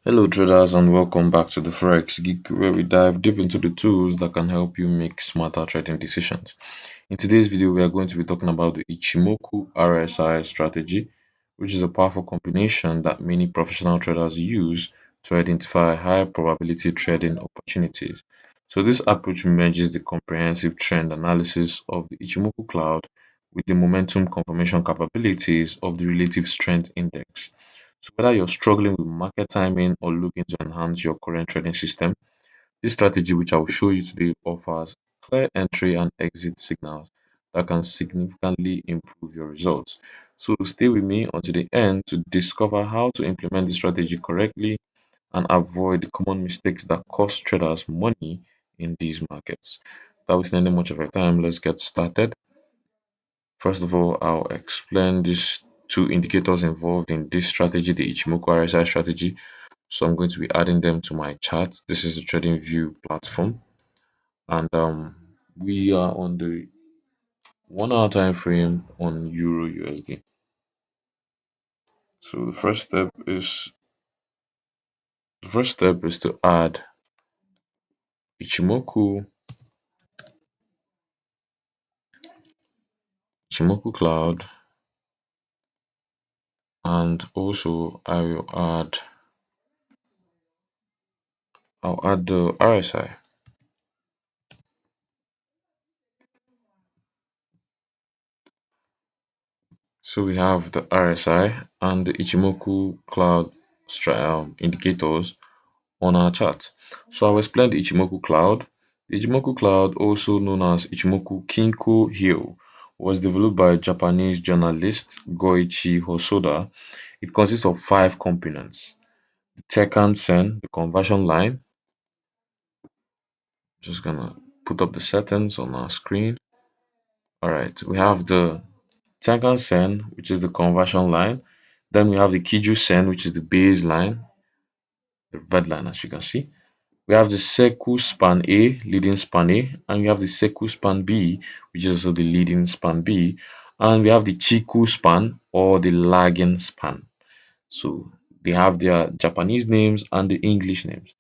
Hello traders and welcome back to the Forex Geek where we dive deep into the tools that can help you make smarter trading decisions. In today's video, we are going to be talking about the Ichimoku RSI strategy, which is a powerful combination that many professional traders use to identify high probability trading opportunities. So this approach merges the comprehensive trend analysis of the Ichimoku Cloud with the momentum confirmation capabilities of the relative strength index. So whether you're struggling with market timing or looking to enhance your current trading system, this strategy, which I will show you today, offers clear entry and exit signals that can significantly improve your results. So stay with me until the end to discover how to implement the strategy correctly and avoid the common mistakes that cost traders money in these markets. Without wasting any much of your time, let's get started. First of all, I'll explain these two indicators involved in this strategy, the Ichimoku RSI strategy. So I'm going to be adding them to my chart. This is the TradingView platform, and we are on the 1 hour time frame on Euro USD. So the first step is to add Ichimoku Cloud, and also I'll add the RSI. So we have the RSI and the Ichimoku Cloud indicators on our chart. So I'll explain the Ichimoku Cloud. The Ichimoku Cloud, also known as Ichimoku Kinko Hyo, was developed by Japanese journalist Goichi Hosoda. It consists of five components: the Tenkan-sen, the conversion line. Just gonna put up the settings on our screen. All right, we have the Tenkan-sen, which is the conversion line. Then we have the Kijun-sen, which is the baseline, the red line, as you can see. We have the Seku span A, leading span A, and we have the Seku span B, which is also the leading span B, and we have the Chiku span or the lagging span. So they have their Japanese names and the English names.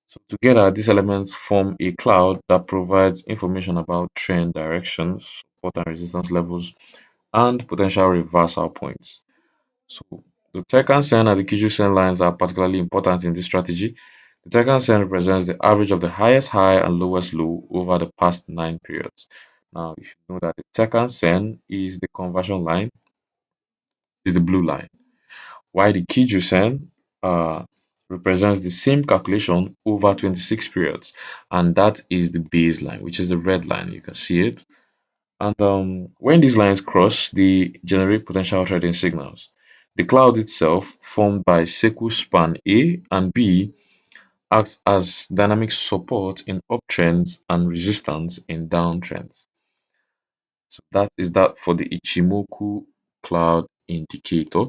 So together, these elements form a cloud that provides information about trend directions, support and resistance levels, and potential reversal points. So the Tenkan-sen and the Kijun-sen lines are particularly important in this strategy. The Tenkan-sen represents the average of the highest high and lowest low over the past 9 periods. Now you should know that the Tenkan-sen is the conversion line, is the blue line, while the Kijun-sen represents the same calculation over 26 periods, and that is the baseline, which is the red line. You can see it. And when these lines cross, they generate potential trading signals. The cloud itself, formed by Seku span A and B, acts as dynamic support in uptrends and resistance in downtrends. So that is that for the Ichimoku cloud indicator.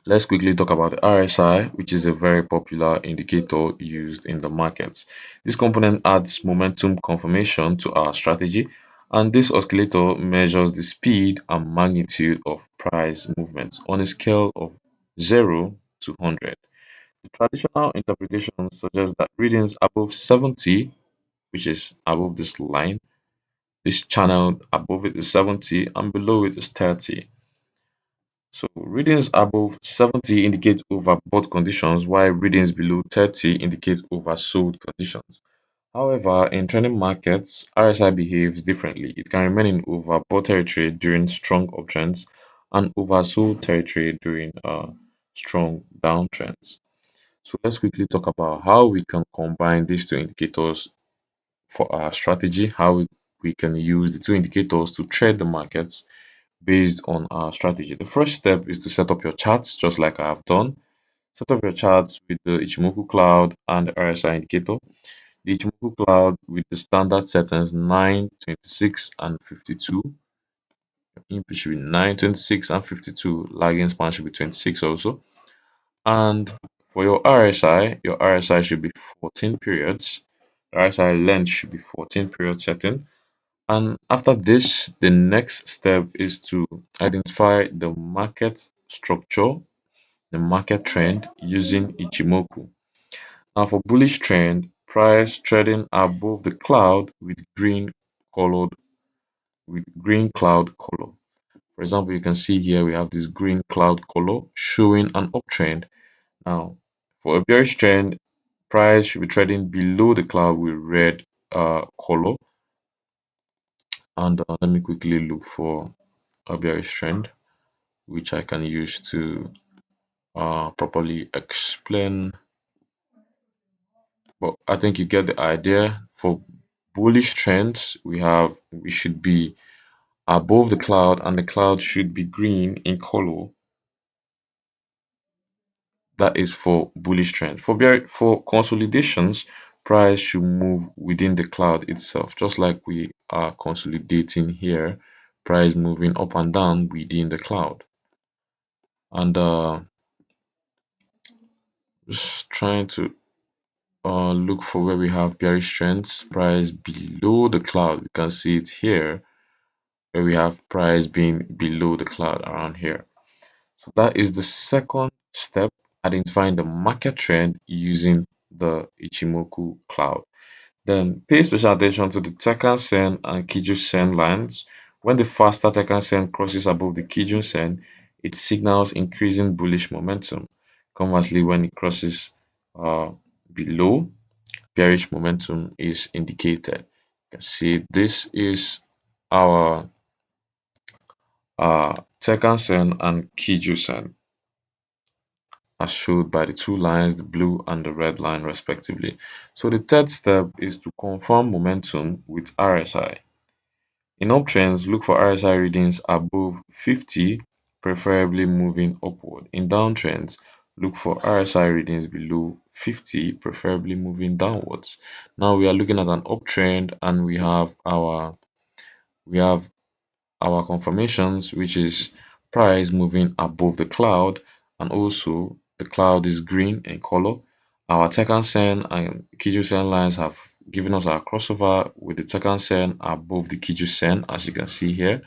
Let's quickly talk about the RSI, which is a very popular indicator used in the markets. This component adds momentum confirmation to our strategy, and this oscillator measures the speed and magnitude of price movements on a scale of 0 to 100. The traditional interpretation suggests that readings above 70, which is above this line, this channel above it is 70 and below it is 30. So readings above 70 indicate overbought conditions, while readings below 30 indicate oversold conditions. However, in trending markets, RSI behaves differently. It can remain in overbought territory during strong uptrends and oversold territory during strong downtrends. So let's quickly talk about how we can combine these two indicators for our strategy, how we can use the two indicators to trade the markets based on our strategy. The first step is to set up your charts, just like I have done. Set up your charts with the Ichimoku Cloud and the RSI indicator. The Ichimoku Cloud with the standard settings 9, 26, and 52. Input should be 9, 26, and 52. Lagging span should be 26 also. And for your RSI should be 14 periods. The RSI length should be 14 period setting. And after this, the next step is to identify the market structure, the market trend using Ichimoku. Now for bullish trend, price trading above the cloud colored with green cloud color. For example, you can see here we have this green cloud color showing an uptrend. Now, for a bearish trend, price should be trading below the cloud with red color. And let me quickly look for a bearish trend, which I can use to properly explain. But I think you get the idea. For bullish trends, we should be above the cloud, and the cloud should be green in color. That is for bullish trend. For consolidations, price should move within the cloud itself, just like we are consolidating here. Price moving up and down within the cloud. And just trying to look for where we have bearish trends. Price below the cloud. We can see it here, where we have price being below the cloud around here. So that is the second step, identifying the market trend using the Ichimoku Cloud. Then pay special attention to the Tenkan-sen and Kijun-sen lines. When the faster Tenkan-sen crosses above the Kijun-sen, it signals increasing bullish momentum. Conversely, when it crosses below, bearish momentum is indicated. You can see this is our Tenkan-sen and Kijun-sen, as shown by the two lines, the blue and the red line respectively. So the third step is to confirm momentum with RSI. In uptrends, look for RSI readings above 50, preferably moving upward. In downtrends, look for RSI readings below 50, preferably moving downwards. Now we are looking at an uptrend, and we have our confirmations, which is price moving above the cloud, and also the cloud is green in color. Our Tenkan-sen and Kijun-sen lines have given us our crossover with the Tenkan-sen above the Kijun-sen, as you can see here.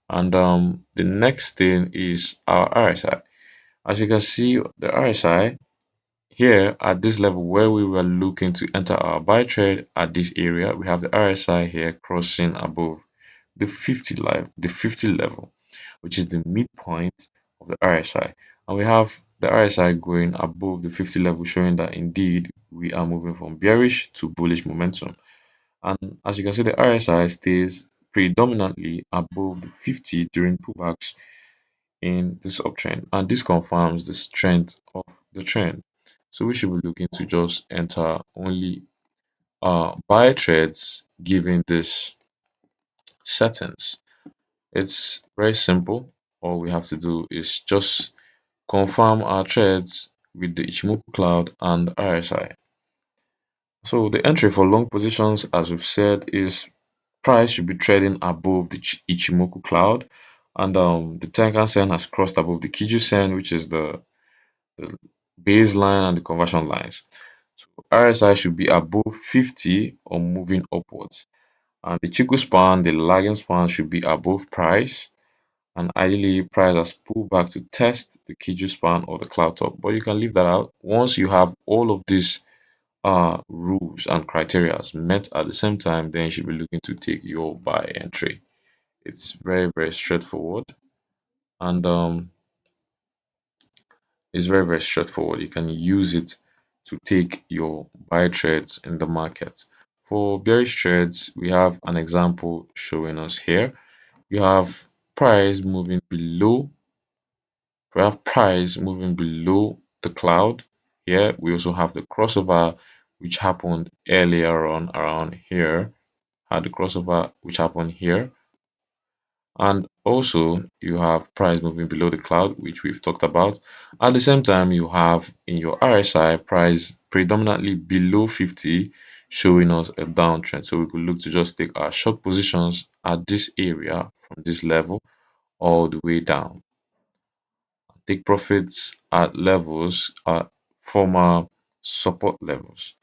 And the next thing is our RSI. As you can see, the RSI here at this level where we were looking to enter our buy trade at this area, we have the RSI here crossing above the 50 level, which is the midpoint of the RSI. And we have the RSI going above the 50 level, showing that indeed we are moving from bearish to bullish momentum. And as you can see, the RSI stays predominantly above the 50 during pullbacks in this uptrend, and this confirms the strength of the trend. So we should be looking to just enter only buy trades given this settings. It's very simple. All we have to do is just confirm our trades with the Ichimoku Cloud and RSI. So the entry for long positions, as we've said, is price should be trading above the Ichimoku Cloud, and the Tenkan-sen has crossed above the Kijun-sen, which is the baseline and the conversion lines. So RSI should be above 50 or moving upwards. And the Chiku span, the lagging span, should be above price. And ideally, price has pulled back to test the Kiju span or the cloud top. But you can leave that out. Once you have all of these rules and criteria met at the same time, then you should be looking to take your buy entry. It's very, very straightforward. And it's very, very straightforward. You can use it to take your buy trades in the market. For bearish trades, we have an example showing us here. You have price moving below, we have price moving below the cloud. Here we also have the crossover which happened earlier on around here, had the crossover which happened here. And also you have price moving below the cloud, which we've talked about. At the same time, you have in your RSI price predominantly below 50, showing us a downtrend. So we could look to just take our short positions at this area from this level all the way down. Take profits at levels at former support levels.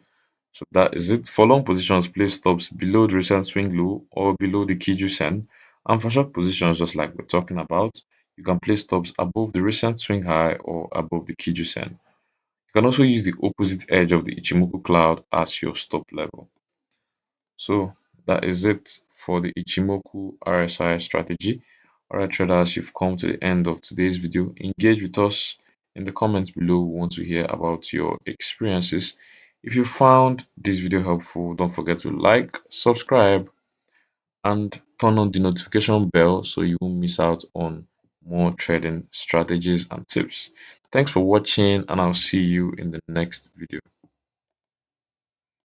So that is it. For long positions, place stops below the recent swing low or below the Kijun-sen. And for short positions, just like we're talking about, You can place stops above the recent swing high or above the Kijun-sen. You can also use the opposite edge of the Ichimoku Cloud as your stop level. So that is it for the Ichimoku RSI strategy. Alright traders, you've come to the end of today's video. Engage with us in the comments below. We want to hear about your experiences. If you found this video helpful, don't forget to like, subscribe, and turn on the notification bell so you won't miss out on more trading strategies and tips. Thanks for watching, and I'll see you in the next video.